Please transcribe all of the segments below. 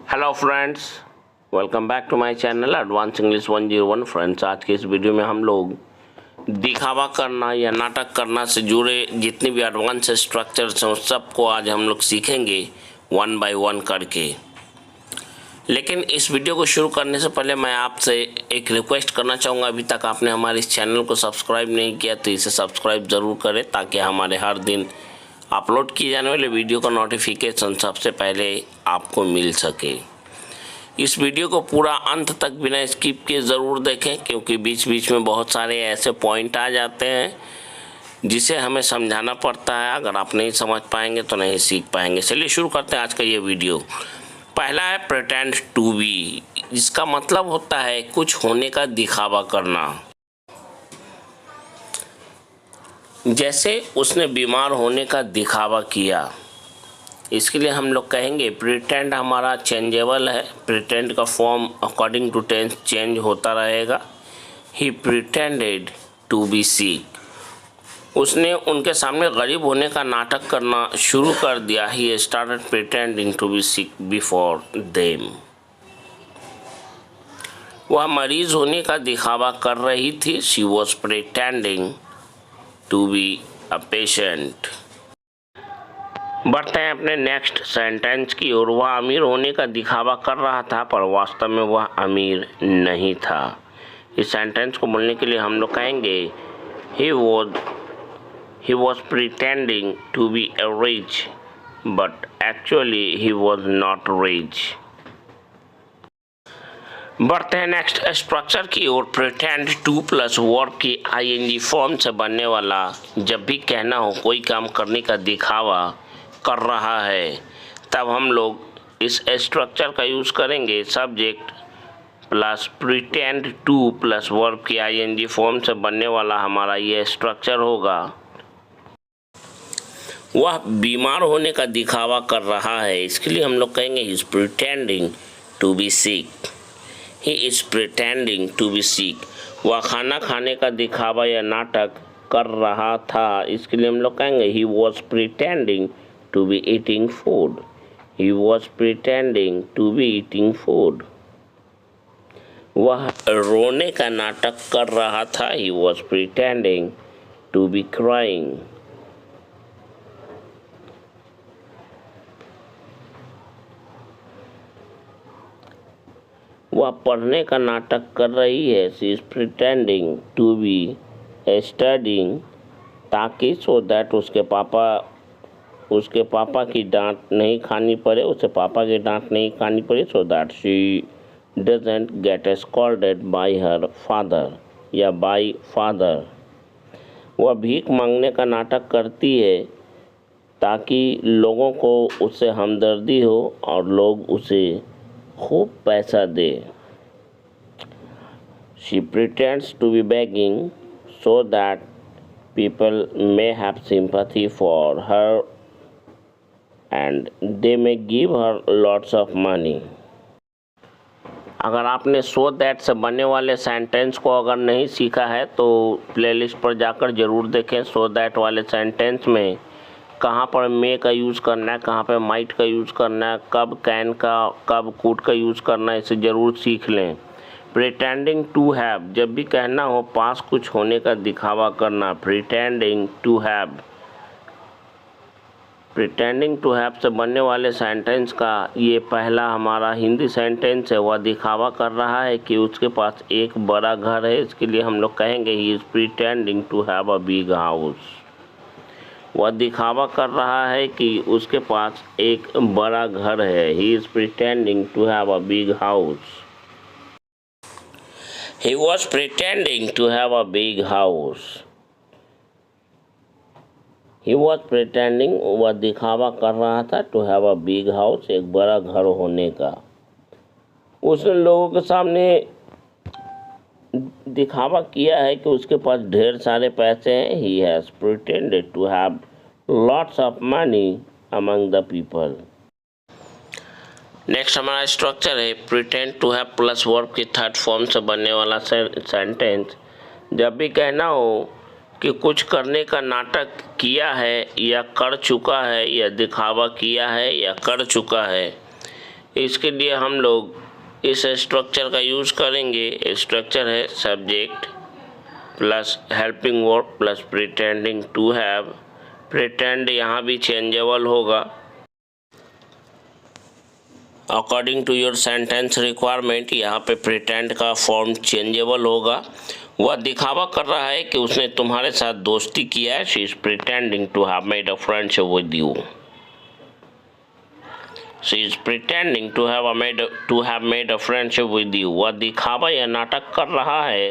Hello friends, welcome back to my channel advance English 101। Friends, आज के इस video में हम लोग दिखावा करना या नाटक करना से जुड़े जितने भी एडवांस स्ट्रक्चर्स हैं उस सबको आज हम लोग सीखेंगे वन बाय वन करके। लेकिन इस वीडियो को शुरू करने से पहले मैं आपसे एक रिक्वेस्ट करना चाहूँगा। अभी तक आपने हमारे इस चैनल को सब्सक्राइब नहीं किया तो इसे सब्सक्राइब ज़रूर करें, ताकि हमारे हर दिन अपलोड किए जाने वाले वीडियो का नोटिफिकेशन सबसे पहले आपको मिल सके। इस वीडियो को पूरा अंत तक बिना स्किप किए ज़रूर देखें, क्योंकि बीच बीच में बहुत सारे ऐसे पॉइंट आ जाते हैं जिसे हमें समझाना पड़ता है। अगर आप नहीं समझ पाएंगे तो नहीं सीख पाएंगे। चलिए शुरू करते हैं आज का ये वीडियो। पहला है प्रिटेंड टू बी, जिसका मतलब होता है कुछ होने का दिखावा करना। जैसे उसने बीमार होने का दिखावा किया, इसके लिए हम लोग कहेंगे प्रिटेंड हमारा चेंजेबल है। प्रिटेंड का form according to tense change होता रहेगा। He pretended to be sick, उसने उनके सामने गरीब होने का नाटक करना शुरू कर दिया। He started pretending to be sick before them, वह मरीज होने का दिखावा कर रही थी। She was pretending to be a patient. बढ़ते हैं अपने नेक्स्ट सेंटेंस की ओर। वह अमीर होने का दिखावा कर रहा था, पर वास्तव में वह अमीर नहीं था। इस सेंटेंस को बोलने के लिए हम लोग कहेंगे he was pretending to be rich, but actually he was not rich। बढ़ते हैं नेक्स्ट स्ट्रक्चर की ओर। प्रिटेंड टू प्लस वर्ब की आईएनजी फॉर्म से बनने वाला जब भी कहना हो कोई काम करने का दिखावा कर रहा है, तब हम लोग इस स्ट्रक्चर का यूज़ करेंगे। Subject plus pretend to plus verb की आईएनजी फॉर्म से बनने वाला हमारा ये स्ट्रक्चर होगा। वह बीमार होने का दिखावा कर रहा है, इसके लिए हम लोग कहेंगे he is pretending to be sick. He is pretending to be sick, वह खाना खाने का दिखावा या नाटक कर रहा था, इसके लिए हम लोग कहेंगे he was pretending to be eating food. He was pretending to be eating food, वह रोने का नाटक कर रहा था। He was pretending to be crying, वह पढ़ने का नाटक कर रही है। She is pretending to be studying, ताकि सो दैट उसके पापा की डांट नहीं खानी पड़े, उसे पापा की डांट नहीं खानी पड़े। So that she doesn't get scolded bye her father या बाय फादर, वह भीख मांगने का नाटक करती है ताकि लोगों को उससे हमदर्दी हो और लोग उसे खूब पैसा दे। She pretends to be begging so that people may have sympathy for her and they may give her lots of money. अगर आपने सो दैट से बनने वाले सेंटेंस को अगर नहीं सीखा है तो प्लेलिस्ट पर जाकर ज़रूर देखें। सो दैट वाले सेंटेंस में कहाँ पर मे का यूज़ करना है, कहाँ पर माइट का यूज़ करना है, कब कैन का, कब कुड का यूज़ करना है, इसे ज़रूर सीख लें। प्रिटेंडिंग टू हैव, जब भी कहना हो पास कुछ होने का दिखावा करना। Pretending to have, pretending to have से बनने वाले सेंटेंस का ये पहला हमारा हिंदी सेंटेंस है। वह दिखावा कर रहा है कि उसके पास एक बड़ा घर है, इसके लिए हम लोग कहेंगे he is pretending to have a big house. वह दिखावा कर रहा है कि उसके पास एक बड़ा घर है। He is pretending to have a big house. He was pretending to have a big house. He was pretending, वह दिखावा कर रहा था to have a big house, एक बड़ा घर होने का। उसने लोगों के सामने दिखावा किया है कि उसके पास ढेर सारे पैसे हैं। He has pretended to have lots of money among the people. Next हमारा स्ट्रक्चर है pretend to have plus verb की थर्ड फॉर्म से बनने वाला सेंटेंस। जब भी कहना हो कि कुछ करने का नाटक किया है या कर चुका है या दिखावा किया है या कर चुका है, इसके लिए हम लोग इस स्ट्रक्चर का यूज़ करेंगे। स्ट्रक्चर है subject plus helping verb plus pretending to have. Pretend यहाँ भी चेंजेबल होगा according to your sentence requirement. यहाँ पे प्रिटेंड का फॉर्म चेंजेबल होगा। वह दिखावा कर रहा है कि उसने तुम्हारे साथ दोस्ती किया है। She is pretending to have made a friendship with you. She is pretending to have made a friendship with you. वह दिखावा या नाटक कर रहा है।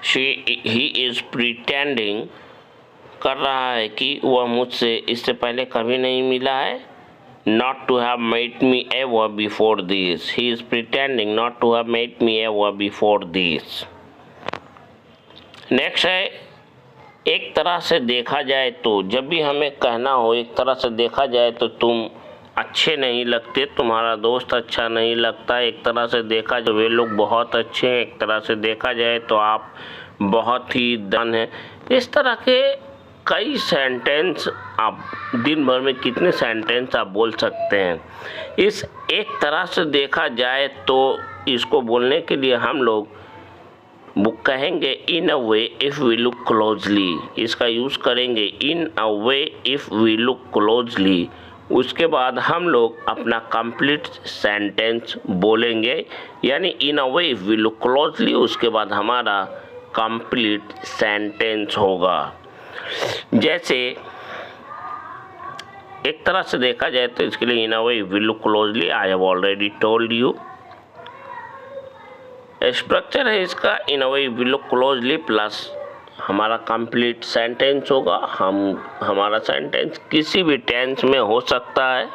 ही इज प्रिटेंडिंग कर रहा है कि वह मुझसे इससे पहले कभी नहीं मिला है। Not to have met me ever before this. He is pretending not to have met me ever before this. Next है एक तरह से देखा जाए तो। जब भी हमें कहना हो एक तरह से देखा जाए तो तुम अच्छे नहीं लगते, तुम्हारा दोस्त अच्छा नहीं लगता। एक तरह से देखा जाए वे लोग बहुत अच्छे हैं। एक तरह से देखा जाए तो आप बहुत ही दन हैं। इस तरह के कई सेंटेंस आप दिन भर में कितने सेंटेंस आप बोल सकते हैं। इस एक तरह से देखा जाए तो इसको बोलने के लिए हम लोग वो कहेंगे in a way if we look closely. इसका यूज़ करेंगे in a way if we look closely. उसके बाद हम लोग अपना कंप्लीट सेंटेंस बोलेंगे, यानी in a way if we look closely. उसके बाद हमारा कंप्लीट सेंटेंस होगा। जैसे एक तरह से देखा जाए तो इसके लिए in a way we look closely I have already told you. Structure है इसका in a way we look closely plus हमारा कंप्लीट सेंटेंस होगा। हमारा सेंटेंस किसी भी टेंस में हो सकता है,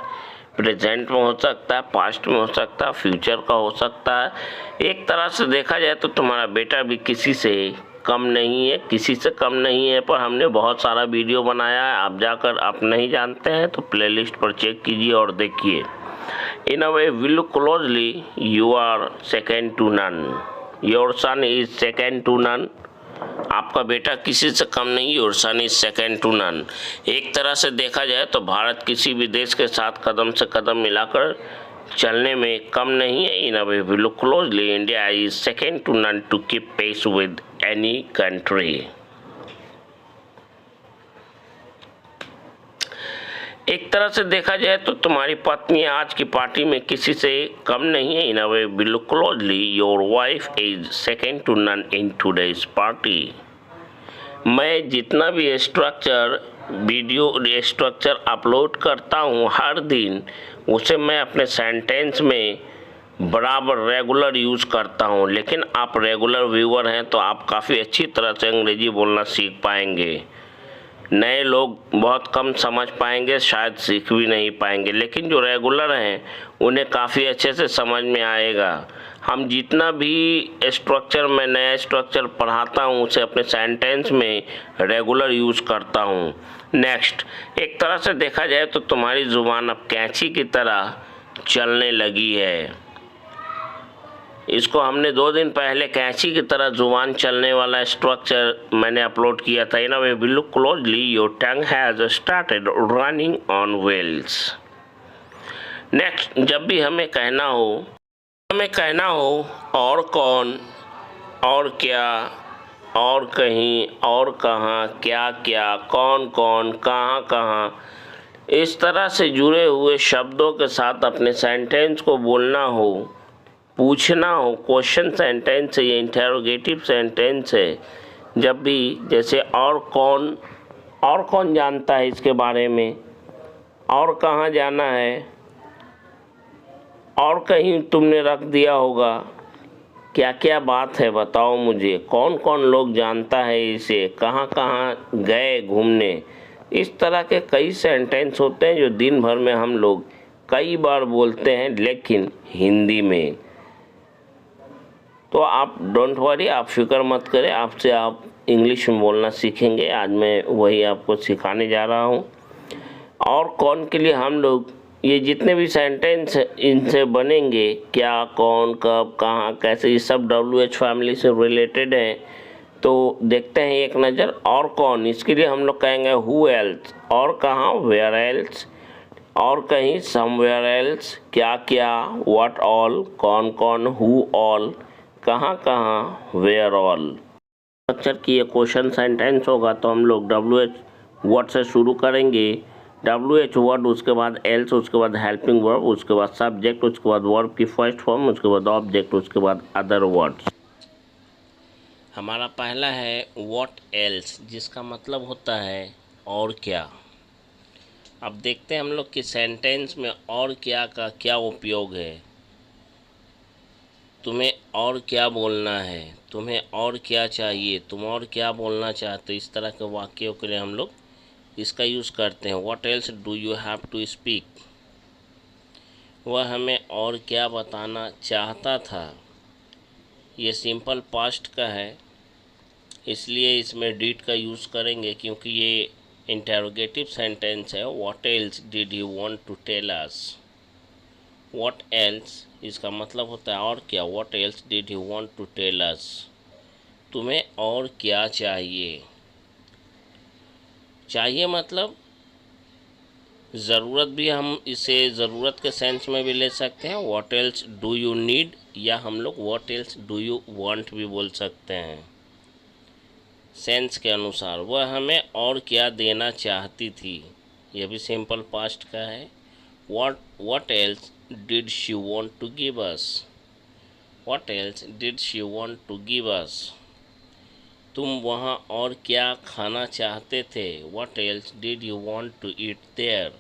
प्रेजेंट में हो सकता है, पास्ट में हो सकता है, फ्यूचर का हो सकता है। एक तरह से देखा जाए तो तुम्हारा बेटा भी किसी से कम नहीं है, किसी से कम नहीं है, पर हमने बहुत सारा वीडियो बनाया है। आप जाकर आप नहीं जानते हैं तो प्लेलिस्ट पर चेक कीजिए और देखिए। In a way we look closely you are second to none. Your son is second to none. आपका बेटा किसी से कम नहीं, your son is second to none. एक तरह से देखा जाए तो भारत किसी भी देश के साथ कदम से कदम मिलाकर चलने में कम नहीं है। In a way we look closely India is second to none to keep pace with any country. एक तरह से देखा जाए तो तुम्हारी पत्नी आज की पार्टी में किसी से कम नहीं है। In a way we look closely your wife is second to none in today's party. मैं जितना भी वीडियो स्ट्रक्चर अपलोड करता हूँ हर दिन, उसे मैं अपने सेंटेंस में बराबर रेगुलर यूज़ करता हूँ। लेकिन आप रेगुलर व्यूअर हैं तो आप काफ़ी अच्छी तरह से अंग्रेजी बोलना सीख पाएंगे। नए लोग बहुत कम समझ पाएंगे, शायद सीख भी नहीं पाएंगे, लेकिन जो रेगुलर हैं उन्हें काफ़ी अच्छे से समझ में आएगा। हम जितना भी स्ट्रक्चर में नया स्ट्रक्चर पढ़ाता हूँ उसे अपने सेंटेंस में रेगुलर यूज़ करता हूँ। नेक्स्ट, एक तरह से देखा जाए तो तुम्हारी ज़ुबान अब कैंची की तरह चलने लगी है। इसको हमने 2 दिन पहले कैंची की तरह जुबान चलने वाला स्ट्रक्चर मैंने अपलोड किया था। In a way we look closely your tongue has started running on wheels. Next, जब भी हमें कहना हो और कौन, और क्या, और कहीं, और कहाँ, क्या क्या, कौन कौन, कहाँ कहाँ, इस तरह से जुड़े हुए शब्दों के साथ अपने सेंटेंस को बोलना हो, पूछना हो, क्वेश्चन सेंटेंस है या इंटरोगेटिव सेंटेंस है। जब भी जैसे और कौन जानता है इसके बारे में, और कहाँ जाना है, और कहीं तुमने रख दिया होगा, क्या क्या बात है बताओ मुझे, कौन कौन लोग जानता है इसे, कहाँ कहाँ गए घूमने। इस तरह के कई सेंटेंस होते हैं जो दिन भर में हम लोग कई बार बोलते हैं, लेकिन हिंदी में। तो आप डोंट वरी, आप फिक्र मत करें, आपसे आप इंग्लिश में बोलना सीखेंगे। आज मैं वही आपको सिखाने जा रहा हूँ। और कौन के लिए हम लोग ये जितने भी सेंटेंस इनसे बनेंगे, क्या, कौन, कब, कहाँ, कैसे, ये सब WH फैमिली से रिलेटेड हैं। तो देखते हैं एक नज़र। और कौन, इसके लिए हम लोग कहेंगे हु एल्स, और कहाँ, वेयर एल्स, और कहीं समवेयर एल्स, क्या क्या, व्हाट ऑल, कौन कौन, हु ऑल, कहाँ कहाँ, वेयर ऑल। स्ट्रक्चर की ये क्वेश्चन सेंटेंस होगा तो हम लोग WH वर्ड से शुरू करेंगे। WH वर्ड, उसके बाद एल्स, उसके बाद हेल्पिंग वर्ब, उसके बाद सब्जेक्ट, उसके बाद वर्ब की फर्स्ट फॉर्म, उसके बाद ऑब्जेक्ट, उसके बाद अदर वर्ड्स। हमारा पहला है व्हाट एल्स, जिसका मतलब होता है और क्या। अब देखते हैं हम लोग कि सेंटेंस में और क्या का क्या उपयोग है। तुम्हें और क्या बोलना है, तुम्हें और क्या चाहिए, तुम और क्या बोलना चाहते हो, इस तरह के वाक्यों के लिए हम लोग इसका यूज़ करते हैं। What else do you have to speak, वह हमें और क्या बताना चाहता था। ये सिंपल पास्ट का है, इसलिए इसमें डिड का यूज़ करेंगे क्योंकि ये इंटेरोगेटिव सेंटेंस है। What else did you want to tell us. What else इसका मतलब होता है और क्या। What else did you want to tell us, तुम्हें और क्या चाहिए। चाहिए मतलब ज़रूरत भी हम इसे ज़रूरत के सेंस में भी ले सकते हैं। What else do you need, या हम लोग what else do you want भी बोल सकते हैं सेंस के अनुसार। वह हमें और क्या देना चाहती थी, यह भी सिंपल पास्ट का है। What else did she want to give us, what else did she want to give us, तुम वहाँ और क्या खाना चाहते थे। What else did you want to eat there,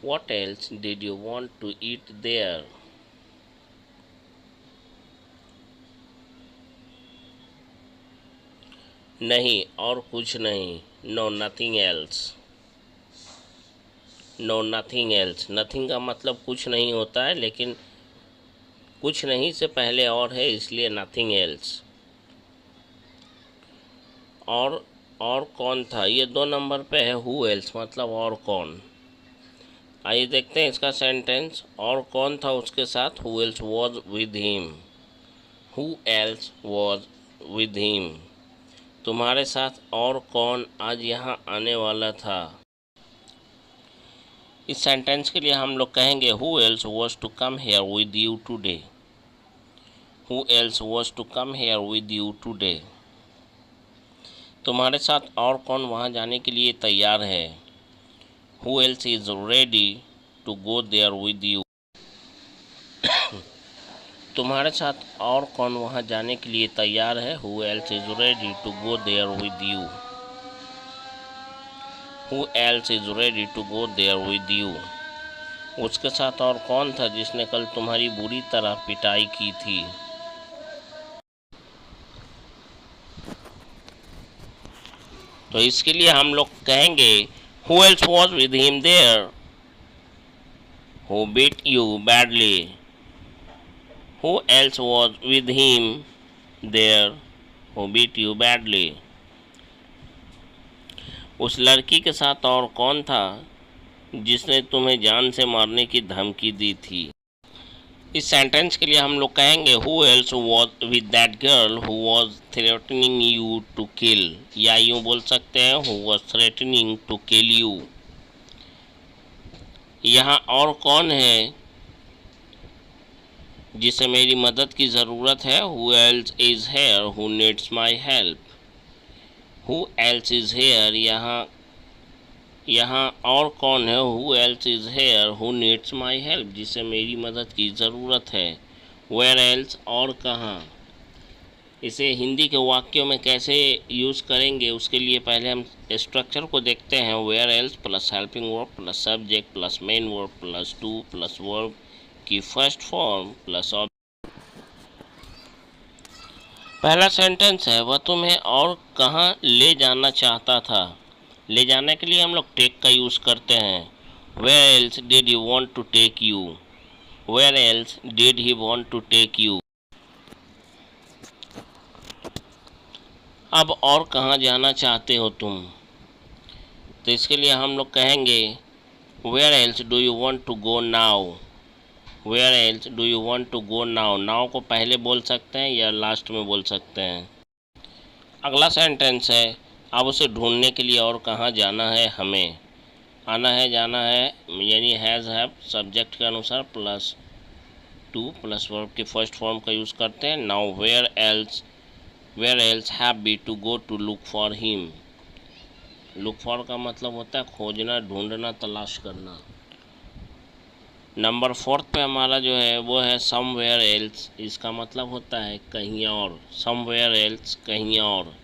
what else did you want to eat there. नहीं और कुछ नहीं, no nothing else, no nothing else. Nothing का मतलब कुछ नहीं होता है, लेकिन कुछ नहीं से पहले और है, इसलिए नथिंग एल्स। और कौन था, ये 2 नंबर पे है। हु एल्स मतलब और कौन। आइए देखते हैं इसका सेंटेंस। और कौन था उसके साथ। Who else was with him, who else was with him, तुम्हारे साथ और कौन आज यहाँ आने वाला था। इस सेंटेंस के लिए हम लोग कहेंगे who else was to come here with you today, who else was to come here with you today, तुम्हारे साथ और कौन वहाँ जाने के लिए तैयार है। Who else is ready to go there with you, तुम्हारे साथ और कौन वहाँ जाने के लिए तैयार है। Who else is ready to go there with you, who else is ready to go there with you, उसके साथ और कौन था जिसने कल तुम्हारी बुरी तरह पिटाई की थी। तो इसके लिए हम लोग कहेंगे who else was with him there, who beat you badly, who else was with him there, who beat you badly, उस लड़की के साथ और कौन था जिसने तुम्हें जान से मारने की धमकी दी थी। इस सेंटेंस के लिए हम लोग कहेंगे who else was with that girl who was threatening you to kill, या यूँ बोल सकते हैं who was threatening to kill you. यहाँ और कौन है जिसे मेरी मदद की ज़रूरत है। Who else is here who needs my help, who else is here, यहाँ और कौन है। Who else is here who needs my help, जिसे मेरी मदद की ज़रूरत है। वेयर एल्स और कहाँ। इसे हिंदी के वाक्यों में कैसे यूज़ करेंगे उसके लिए पहले हम स्ट्रक्चर को देखते हैं। Where else plus helping verb plus subject plus main verb plus to plus verb की फर्स्ट फॉर्म प्लस ऑब्जेक्ट। पहला सेंटेंस है वह तुम्हें और कहाँ ले जाना चाहता था। ले जाने के लिए हम लोग टेक का यूज़ करते हैं। Where else did you want to take you, where else did he want to take you. अब और कहाँ जाना चाहते हो तुम, तो इसके लिए हम लोग कहेंगे where else do you want to go now, where else do you want to go now. Now को पहले बोल सकते हैं या लास्ट में बोल सकते हैं। अगला सेंटेंस है अब उसे ढूंढने के लिए और कहाँ जाना है हमें। आना है जाना है यानी हैज़ हैव सब्जेक्ट के अनुसार प्लस टू प्लस वर्ब के फर्स्ट फॉर्म का यूज़ करते हैं। Now where else have be to go to look for him. Look for का मतलब होता है खोजना, ढूंढना, तलाश करना। नंबर 4 पे हमारा जो है वो है समवेयर एल्स। इसका मतलब होता है कहीं और। समवेयर एल्स कहीं और,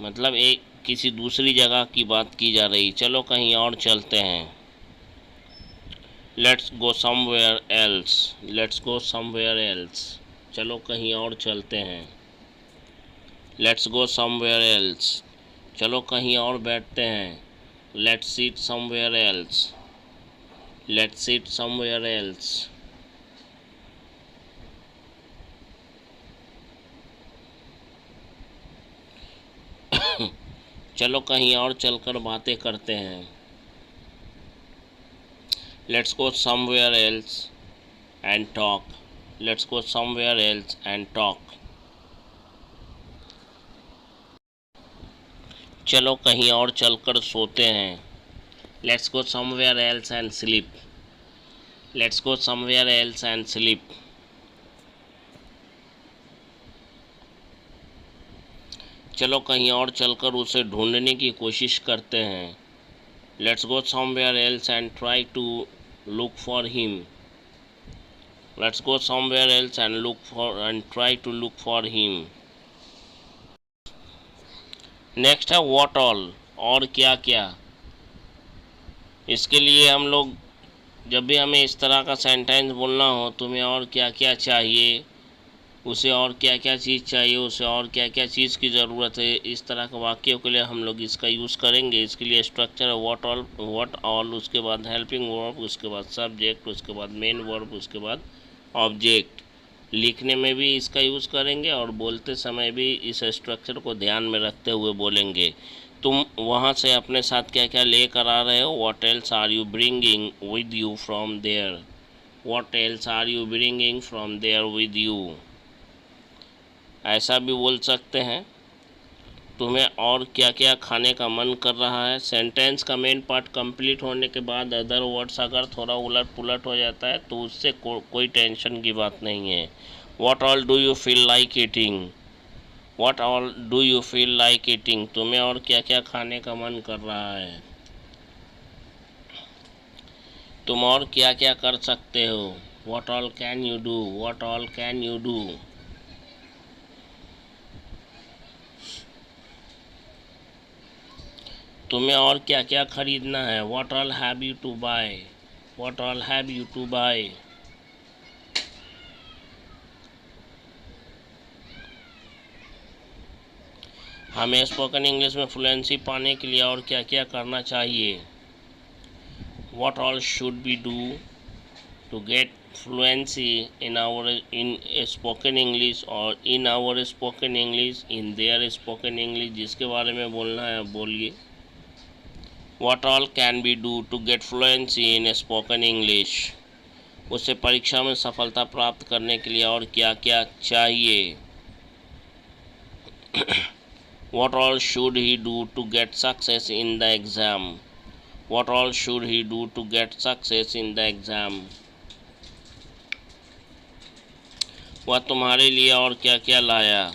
मतलब एक किसी दूसरी जगह की बात की जा रही। चलो कहीं और चलते हैं। Let's go somewhere else. Let's go somewhere else. चलो कहीं और चलते हैं। Let's go somewhere else. चलो कहीं और बैठते हैं। Let's seat somewhere else. Let's seat somewhere else. चलो कहीं और चलकर बातें करते हैं। Let's go somewhere else and talk. Let's go somewhere else and talk. चलो कहीं और चलकर सोते हैं। Let's go somewhere else and sleep. Let's go somewhere else and sleep. चलो कहीं और चलकर उसे ढूंढने की कोशिश करते हैं। Let's go somewhere else and try to look for him. Let's go somewhere else and try to look for him. Next है व्हाट ऑल, और क्या क्या। इसके लिए हम लोग जब भी हमें इस तरह का सेंटेंस बोलना हो, तुम्हें और क्या क्या चाहिए, उसे और क्या क्या चीज़ चाहिए, उसे और क्या क्या चीज़ की ज़रूरत है, इस तरह के वाक्यों के लिए हम लोग इसका यूज़ करेंगे। इसके लिए स्ट्रक्चर है व्हाट ऑल, उसके बाद हेल्पिंग वर्ब, उसके बाद सब्जेक्ट, उसके बाद मेन वर्ब, उसके बाद ऑब्जेक्ट। लिखने में भी इसका यूज़ करेंगे और बोलते समय भी इस स्ट्रक्चर को ध्यान में रखते हुए बोलेंगे। तुम वहाँ से अपने साथ क्या क्या लेकर आ रहे हो। What else are you bringing with you from there. What else are you bringing from there with you. ऐसा भी बोल सकते हैं, तुम्हें और क्या क्या खाने का मन कर रहा है। सेंटेंस का मेन पार्ट कंप्लीट होने के बाद अदर वर्ड्स अगर थोड़ा उलट पुलट हो जाता है तो उससे कोई टेंशन की बात नहीं है। What all do you feel like eating. What all do you feel like eating, तुम्हें और क्या क्या खाने का मन कर रहा है। तुम और क्या क्या कर सकते हो। What all can you do. What all can you do. तुम्हें और क्या क्या खरीदना है। What all have you to buy. What all have you to buy. हमें स्पोकन इंग्लिश में फ्लुएंसी पाने के लिए और क्या क्या करना चाहिए। What all should be do to get fluency in spoken English और in our spoken English, in their spoken English. जिसके बारे में बोलना है बोलिए। What all can we do to get fluency in spoken English? उसे परीक्षा में सफलता प्राप्त करने के लिए और क्या क्या चाहिए। What all should he do to get success in the exam? What all should he do to get success in the exam? वह तुम्हारे लिए और क्या क्या लाया।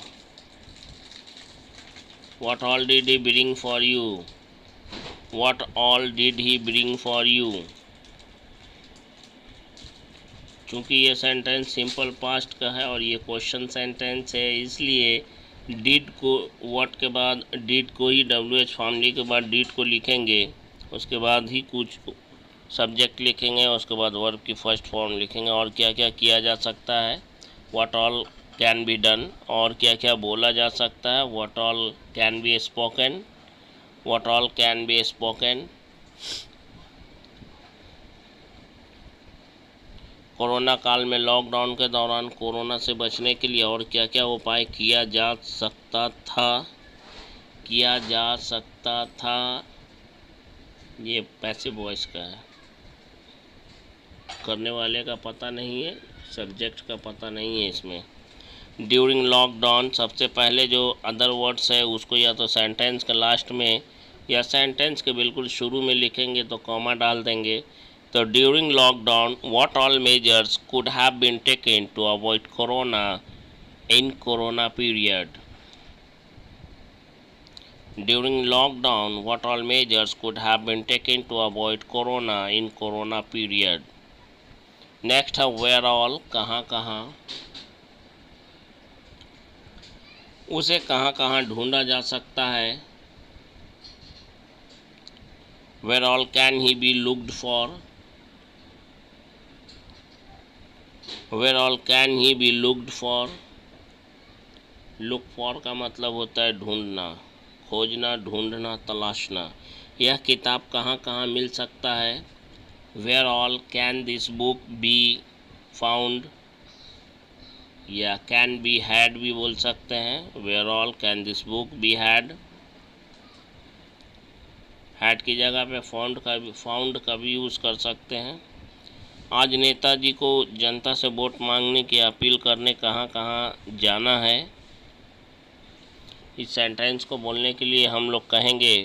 What all did he bring for you? What all did he bring for you? चूँकि ये sentence simple past का है और ये क्वेश्चन सेंटेंस है, इसलिए डिड को व्हाट के बाद डिड को ही WH फैमिली के बाद डिड को लिखेंगे, उसके बाद ही कुछ सब्जेक्ट लिखेंगे, उसके बाद वर्ब की फर्स्ट फॉर्म लिखेंगे। और क्या क्या किया जा सकता है। What all can be done, और क्या क्या बोला जा सकता है। What all can be spoken. What all can be spoken. Corona काल में लॉकडाउन के दौरान कोरोना से बचने के लिए और क्या क्या उपाय किया जा सकता था। ये पैसिव वॉइस का है, करने वाले का पता नहीं है, सब्जेक्ट का पता नहीं है इसमें। ड्यूरिंग लॉकडाउन, सबसे पहले जो अदर वर्ड्स है उसको या तो सेंटेंस के लास्ट में या सेंटेंस के बिल्कुल शुरू में लिखेंगे तो कॉमा डाल देंगे। तो during lockdown what all measures could have been taken to avoid corona in corona period. During lockdown what all measures could have been taken to avoid corona in corona period. Next है where all, कहाँ कहाँ, उसे कहाँ कहाँ ढूंढा जा सकता है। Where all can he be looked for? Where all can he be looked for? Look for का मतलब होता है ढूंढना, खोजना, ढूंढना, तलाशना। यह किताब कहाँ कहाँ मिल सकता है। Where all can this book be found? या can be had भी बोल सकते हैं। Where all can this book be had? Had की जगह पे फाउंड का भी यूज़ कर सकते हैं। आज नेताजी को जनता से वोट मांगने की अपील करने कहाँ कहाँ जाना है। इस सेंटेंस को बोलने के लिए हम लोग कहेंगे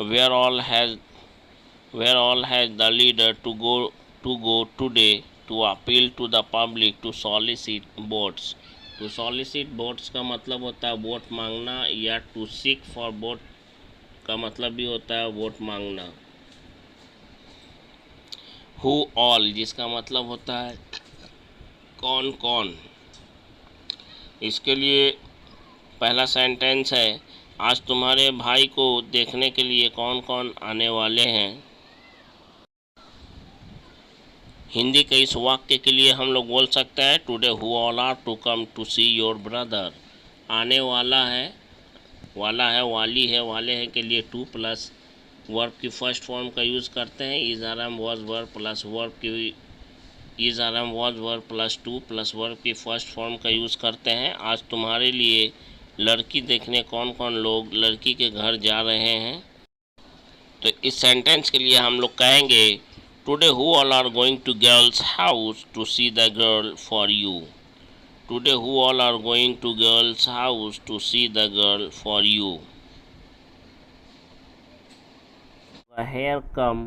where all has the leader to go today to appeal to the public to solicit votes. To solicit votes का मतलब होता है वोट मांगना, या टू सीक फॉर वोट का मतलब भी होता है वोट मांगना। हु ऑल जिसका मतलब होता है कौन कौन। इसके लिए पहला सेंटेंस है आज तुम्हारे भाई को देखने के लिए कौन कौन आने वाले हैं। हिंदी के इस वाक्य के लिए हम लोग बोल सकते हैं today who all are to come to see your brother. आने वाला है, वाला है, वाली है, वाले हैं के लिए टू प्लस वर्ब की फर्स्ट फॉर्म का यूज़ करते हैं। Is are am was verb plus verb की is are am was verb plus to plus verb की फर्स्ट फॉर्म का यूज़ करते हैं। आज तुम्हारे लिए लड़की देखने कौन कौन लोग लड़की के घर जा रहे हैं। तो इस सेंटेंस के लिए हम लोग कहेंगे today who all are going to girls house to see the girl for you. Today who all are going to girl's house to see the girl for you. Here come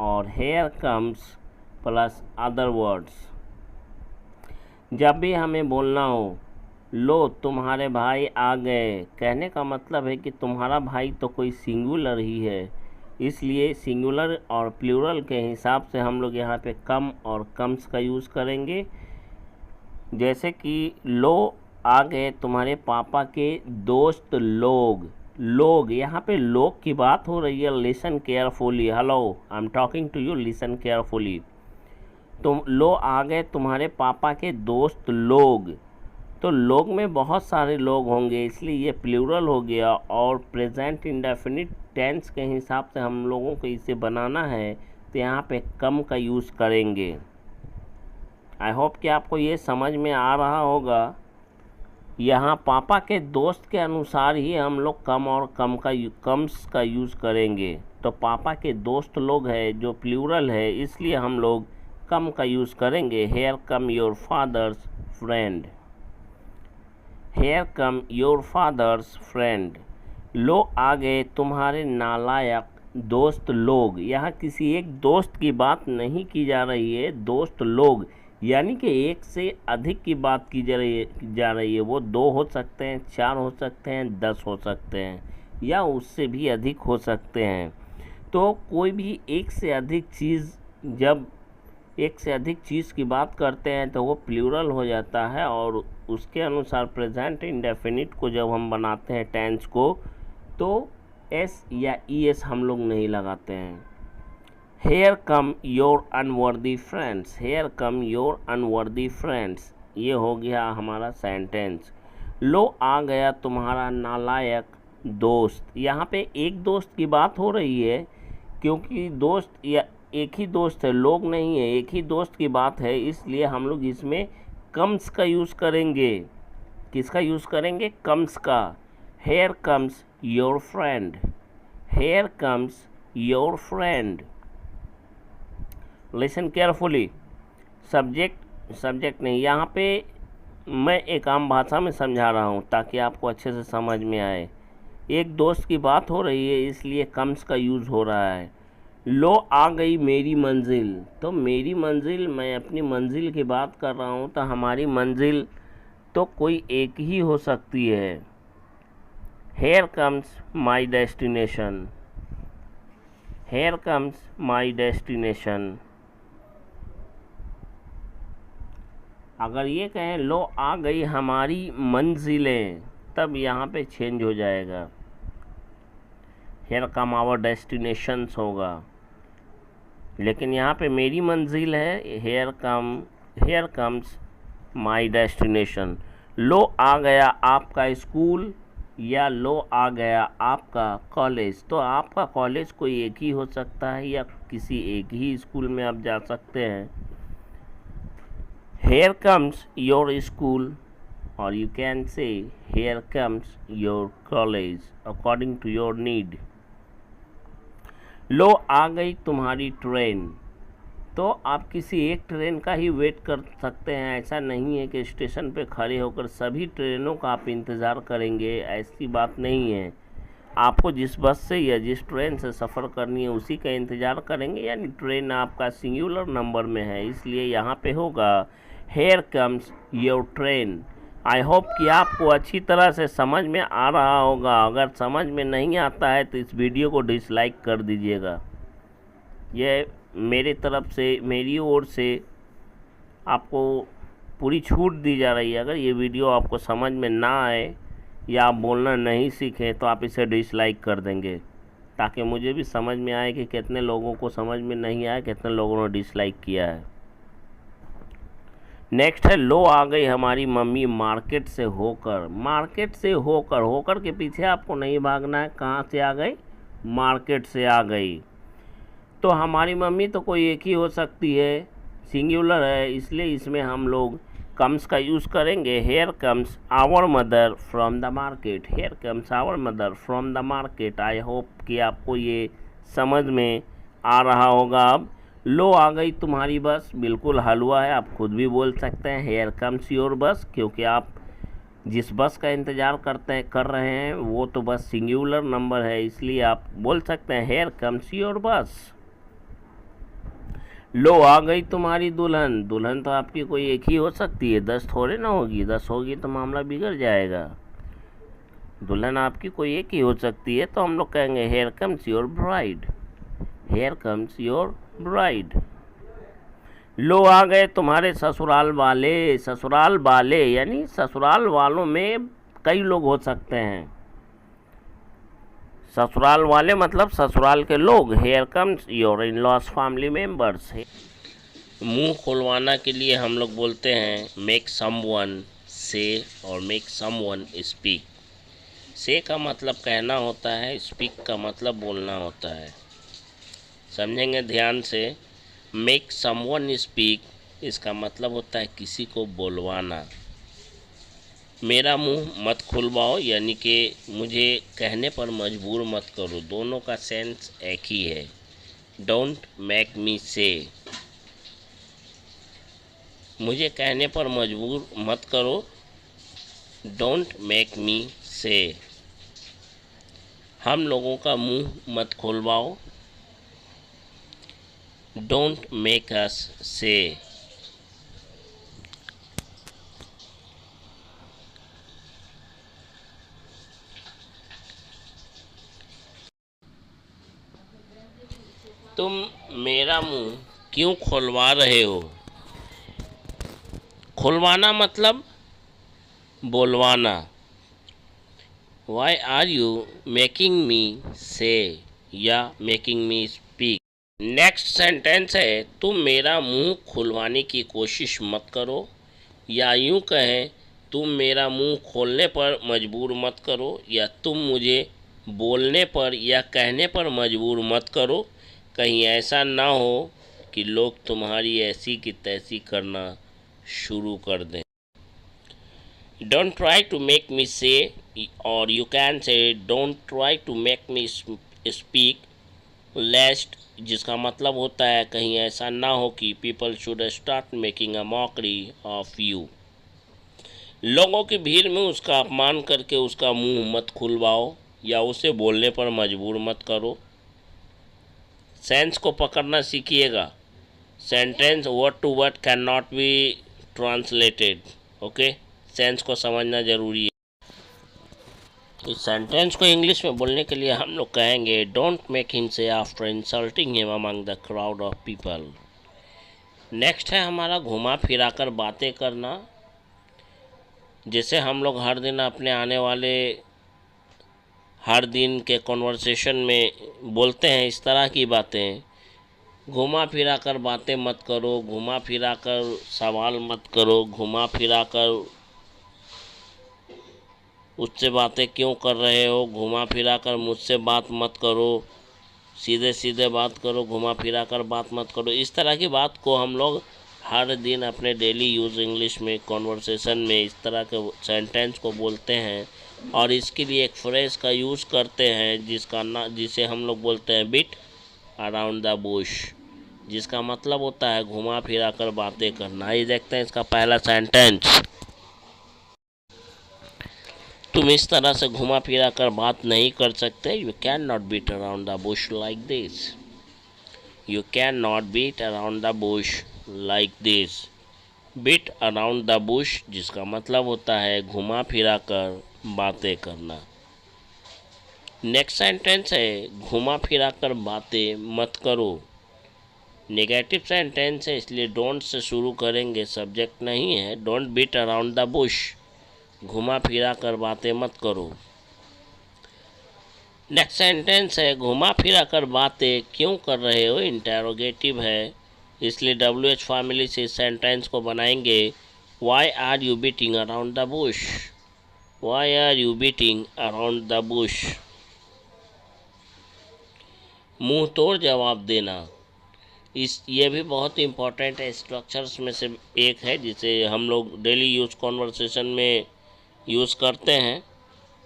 और here comes plus other words। जब भी हमें बोलना हो लो तुम्हारे भाई आ गए, कहने का मतलब है कि तुम्हारा भाई तो कोई सिंगुलर ही है, इसलिए सिंगुलर और प्लूरल के हिसाब से हम लोग यहाँ पे कम और कम्स का यूज़ करेंगे। जैसे कि लो आ गए तुम्हारे पापा के दोस्त लोग। लोग यहाँ पे लोग की बात हो रही है। Listen carefully, hello I am talking to you, listen carefully. तुम लो आ गए तुम्हारे पापा के दोस्त लोग। तो लोग में बहुत सारे लोग होंगे, इसलिए ये प्लूरल हो गया। और प्रेजेंट इंडेफिनिट टेंस के हिसाब से हम लोगों को इसे बनाना है तो यहाँ पे कम का यूज़ करेंगे। आई होप कि आपको ये समझ में आ रहा होगा। यहाँ पापा के दोस्त के अनुसार ही हम लोग कम और कम्स का यूज़ करेंगे। तो पापा के दोस्त लोग हैं जो प्लूरल है, इसलिए हम लोग कम का यूज़ करेंगे। Here come your father's friend. Here come your father's friend. लो आ गए तुम्हारे नालायक दोस्त लोग। यहाँ किसी एक दोस्त की बात नहीं की जा रही है, दोस्त लोग यानी कि एक से अधिक की बात की जा रही है। वो 2 हो सकते हैं, 4 हो सकते हैं, 10 हो सकते हैं, या उससे भी अधिक हो सकते हैं। तो कोई भी एक से अधिक चीज़, जब एक से अधिक चीज़ की बात करते हैं तो वो प्लूरल हो जाता है। और उसके अनुसार प्रेजेंट इंडेफिनिट को जब हम बनाते हैं टेंस को, तो एस या ई एस हम लोग नहीं लगाते हैं। Here come your unworthy friends. Here come your unworthy friends, ये हो गया हमारा सेंटेंस। लो आ गया तुम्हारा नालायक दोस्त। यहाँ पे एक दोस्त की बात हो रही है, क्योंकि दोस्त या एक ही दोस्त है, लोग नहीं है, एक ही दोस्त की बात है, इसलिए हम लोग इसमें कम्स का यूज़ करेंगे। किसका यूज़ करेंगे? कम्स का। Hair comes your friend. Hair comes your friend. Listen carefully. Subject नहीं, यहाँ पे मैं एक आम भाषा में समझा रहा हूँ ताकि आपको अच्छे से समझ में आए। एक दोस्त की बात हो रही है इसलिए कम्स का यूज़ हो रहा है। लो आ गई मेरी मंजिल, तो मेरी मंजिल, मैं अपनी मंजिल की बात कर रहा हूँ, तो हमारी मंजिल तो कोई एक ही हो सकती है। Here comes my destination, here comes my destination. अगर ये कहें लो आ गई हमारी मंजिलें, तब यहाँ पे चेंज हो जाएगा, हेयर कम आवर डेस्टिनेशंस होगा। लेकिन यहाँ पे मेरी मंजिल है, हेयर कम्स माई डेस्टिनेशन। लो आ गया आपका स्कूल या लो आ गया आपका कॉलेज, तो आपका कॉलेज कोई एक ही हो सकता है या किसी एक ही स्कूल में आप जा सकते हैं। Here comes your school, or you can say here comes your college according to your need. लो आ गई तुम्हारी ट्रेन, तो आप किसी एक ट्रेन का ही वेट कर सकते हैं। ऐसा नहीं है कि स्टेशन पे खड़े होकर सभी ट्रेनों का आप इंतज़ार करेंगे, ऐसी बात नहीं है। आपको जिस बस से या जिस ट्रेन से सफ़र करनी है उसी का इंतज़ार करेंगे, यानी ट्रेन आपका सिंगुलर नंबर में है, इसलिए यहाँ पे होगा hair comes your train. I hope कि आपको अच्छी तरह से समझ में आ रहा होगा। अगर समझ में नहीं आता है तो इस वीडियो को डिसलाइक कर दीजिएगा। ये मेरी तरफ से, मेरी ओर से आपको पूरी छूट दी जा रही है। अगर ये वीडियो आपको समझ में ना आए या आप बोलना नहीं सीखें तो आप इसे डिसलाइक कर देंगे, ताकि मुझे भी समझ में आए कि कितने लोगों को समझ में नहीं आया, कितने लोगों ने डिसलाइक किया है। नेक्स्ट है लो आ गई हमारी मम्मी मार्केट से होकर। मार्केट से होकर, होकर के पीछे आपको नहीं भागना है। कहाँ से आ गई? मार्केट से आ गई। तो हमारी मम्मी तो कोई एक ही हो सकती है, सिंगुलर है, इसलिए इसमें हम लोग कम्स का यूज़ करेंगे। Here comes our mother from the market, here comes our mother from the market. I hope कि आपको ये समझ में आ रहा होगा। अब लो आ गई तुम्हारी बस, बिल्कुल हलवा है, आप खुद भी बोल सकते हैं हेयर कम्स योर बस, क्योंकि आप जिस बस का इंतज़ार कर रहे हैं वो तो बस सिंगुलर नंबर है, इसलिए आप बोल सकते हैं हेयर कम्स योर बस। लो आ गई तुम्हारी दुल्हन, दुल्हन तो आपकी कोई एक ही हो सकती है, 10 थोड़े ना होगी, 10 होगी तो मामला बिगड़ जाएगा। दुल्हन आपकी कोई एक ही हो सकती है, तो हम लोग कहेंगे here comes your bride, here comes your bride. लो आ गए तुम्हारे ससुराल वाले, ससुराल वाले यानी ससुराल वालों में कई लोग हो सकते हैं। ससुराल वाले मतलब ससुराल के लोग। Hair comes your in loss family members. मुंह खुलवाना के लिए हम लोग बोलते हैं मेक समवन से और मेक समवन स्पीक। से का मतलब कहना होता है, स्पीक का मतलब बोलना होता है। समझेंगे ध्यान से। मेक समवन स्पीक, इसका मतलब होता है किसी को बोलवाना। मेरा मुंह मत खुलवाओ यानी कि मुझे कहने पर मजबूर मत करो, दोनों का सेंस एक ही है। डोंट मेक मी से, मुझे कहने पर मजबूर मत करो। डोंट मेक मी से, हम लोगों का मुंह मत खुलवाओ। डोंट मेक अस से। तुम मेरा मुंह क्यों खुलवा रहे हो? खुलवाना मतलब बोलवाना। Why are you making me say या making me speak. Next sentence है तुम मेरा मुंह खुलवाने की कोशिश मत करो, या यूँ कहें तुम मेरा मुंह खोलने पर मजबूर मत करो, या तुम मुझे बोलने पर या कहने पर मजबूर मत करो। कहीं ऐसा ना हो कि लोग तुम्हारी ऐसी की तैसी करना शुरू कर दें। Don't try to make me say, और you can say don't try to make me speak lest, जिसका मतलब होता है कहीं ऐसा ना हो कि people should start making a mockery of you. लोगों की भीड़ में उसका अपमान करके उसका मुंह मत खुलवाओ। या उसे बोलने पर मजबूर मत करो। सेंस को पकड़ना सीखिएगा। Sentence word to word can not be translated. Okay, sense को समझना ज़रूरी है। इस सेंटेंस को इंग्लिश में बोलने के लिए हम लोग कहेंगे, डोंट मेक हिम से after insulting him among the crowd of people. Next है हमारा घुमा फिरा कर बातें करना। जैसे हम लोग हर दिन अपने आने वाले हर दिन के कॉन्वर्सेशन में बोलते हैं इस तरह की बातें। घुमा फिरा कर बातें मत करो, घुमा फिरा कर सवाल मत करो, घुमा फिरा कर उससे बातें क्यों कर रहे हो, घुमा फिरा कर मुझसे बात मत करो, सीधे सीधे बात करो, घुमा फिरा कर बात मत करो। इस तरह की बात को हम लोग हर दिन अपने डेली यूज़ इंग्लिश में कॉन्वर्सेशन में इस तरह के सेंटेंस को बोलते हैं। और इसके लिए एक फ्रेज का यूज़ करते हैं जिसे हम लोग बोलते हैं बीट अराउंड द बुश, जिसका मतलब होता है घुमा फिरा कर बातें करना। आइए देखते हैं इसका पहला सेंटेंस। तुम इस तरह से घुमा फिरा कर बात नहीं कर सकते। You can not beat around the bush like this. You can not beat around the bush like this. Beat around the bush जिसका मतलब होता है घुमा फिरा कर बातें करना। नेक्स्ट सेंटेंस है घुमा फिरा कर बातें मत करो। नेगेटिव सेंटेंस है, इसलिए डोंट से शुरू करेंगे, सब्जेक्ट नहीं है। Don't beat around the bush, घुमा फिरा कर बातें मत करो। नेक्स्ट सेंटेंस है घुमा फिरा कर बातें क्यों कर रहे हो, इंटेरोगेटिव है, इसलिए WH फैमिली से इस सेंटेंस को बनाएंगे। Why are you beating around the bush. Why are you beating around the bush. मुंह तोड़ जवाब देना, ये भी बहुत इंपॉर्टेंट है, स्ट्रक्चर्स में से एक है जिसे हम लोग डेली यूज़ कॉन्वर्सेशन में यूज़ करते हैं।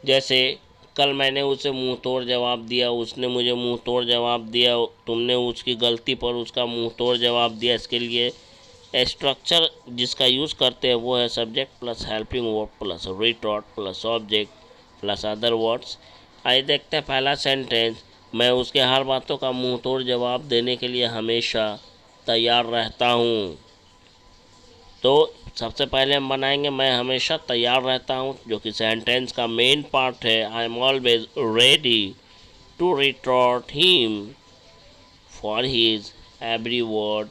जैसे कल मैंने उसे मुंह तोड़ जवाब दिया, उसने मुझे मुंह तोड़ जवाब दिया, तुमने उसकी गलती पर उसका मुंह तोड़ जवाब दिया। इसके लिए स्ट्रक्चर जिसका यूज़ करते हैं वो है subject plus helping verb plus retort plus object plus other words. आइए देखते हैं पहला सेंटेंस। मैं उसके हर बातों का मुंह तोड़ जवाब देने के लिए हमेशा तैयार रहता हूँ। तो सबसे पहले हम बनाएंगे मैं हमेशा तैयार रहता हूँ, जो कि सेंटेंस का मेन पार्ट है। I am always ready to retort him for his every word,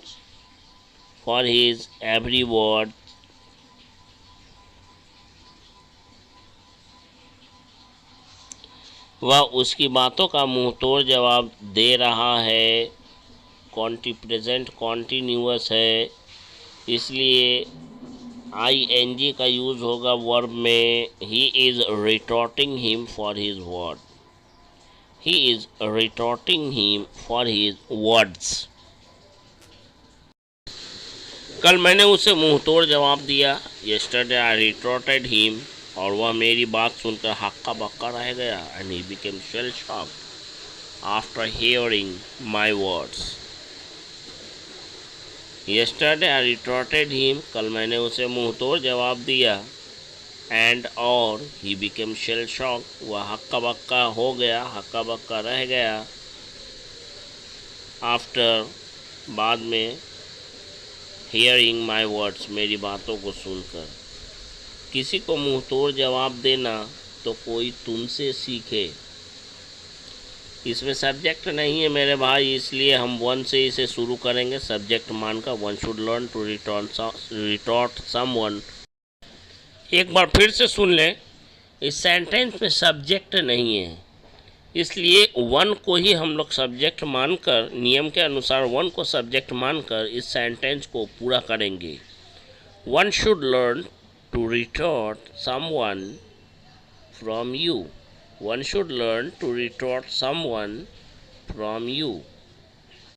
for his every word. वह उसकी बातों का मुंह तोड़ जवाब दे रहा है। प्रेजेंट कॉन्टिन्यूअस है, इसलिए ING का यूज़ होगा वर्ब में। He is retorting him for his word. He is retorting him for his words. कल मैंने उसे मुंह तोड़ जवाब दिया। यस्टरडे आई रिटॉर्टेड हिम, और वह मेरी बात सुनकर हक्का बक्का रह गया। And he became shell shocked after hearing my words. Yesterday I retorted him, कल मैंने उसे मुंह तोड़ जवाब दिया। एंड और ही बिकेम शेल शॉक, वह हक्का बक्का हो गया, हक्का बक्का रह गया। आफ्टर, बाद में, हियरिंग माई वर्ड्स, मेरी बातों को सुनकर। किसी को मुंह तोड़ जवाब देना तो कोई तुमसे सीखे। इसमें सब्जेक्ट नहीं है मेरे भाई, इसलिए हम वन से इसे शुरू करेंगे सब्जेक्ट मानकर। One should learn to retort someone. एक बार फिर से सुन लें, इस सेंटेंस में सब्जेक्ट नहीं है, इसलिए वन को ही हम लोग सब्जेक्ट मानकर, नियम के अनुसार वन को सब्जेक्ट मानकर इस सेंटेंस को पूरा करेंगे। One should learn to retort someone from you. One should learn to retort someone from you.